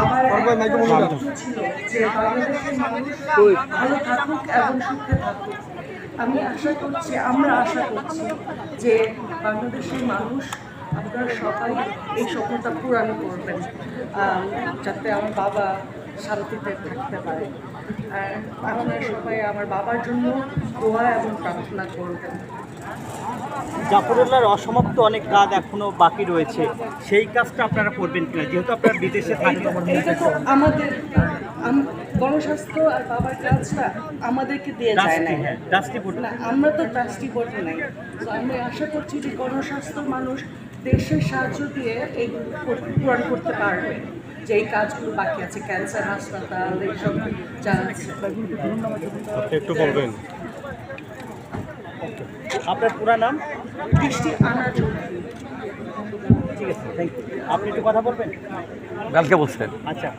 আমার একটা স্বপ্ন ছিল যে বাংলাদেশের মানুষ ভালো থাকুক এবং সুখে থাকুক। আমরা আশা করছি যে বাংলাদেশের মানুষ আপনারা সবাই এই স্বপ্নটা পূরণ করবেন, যাতে আমার বাবা শান্তিতে থাকতে পারে। আর আপনারা সবাই আমার বাবার জন্য দোয়া এবং প্রার্থনা করবেন। জাফরুল্লাহর অসমাপ্ত অনেক কাজ এখনো বাকি রয়েছে, সেই কাজটা আপনারা করবেন কিনা, যেহেতু আপনারা বিদেশে থাকেন? এটা তো আমাদের গণস্বাস্থ্য আর বাবার কাজটা আমাদেরকে দিয়ে যায় না। না, আমরা তো ট্রাস্টি বোর্ড নাই। তো আমি আশা করছি যে গণস্বাস্থ্য মানুষ দেশের সাহায্য দিয়ে এইগুলো পূরণ করতে পারবে, যে এই কাজগুলো বাকি আছে, ক্যান্সার হাসপাতাল এইসব যা আছে। একটু বলবেন আপনার পুরা নাম? বৃষ্টি আনা চৌধুরী। ঠিক আছে, থ্যাংক ইউ। আপনি একটু কথা বলবেন? কালকে বলছেন আচ্ছা,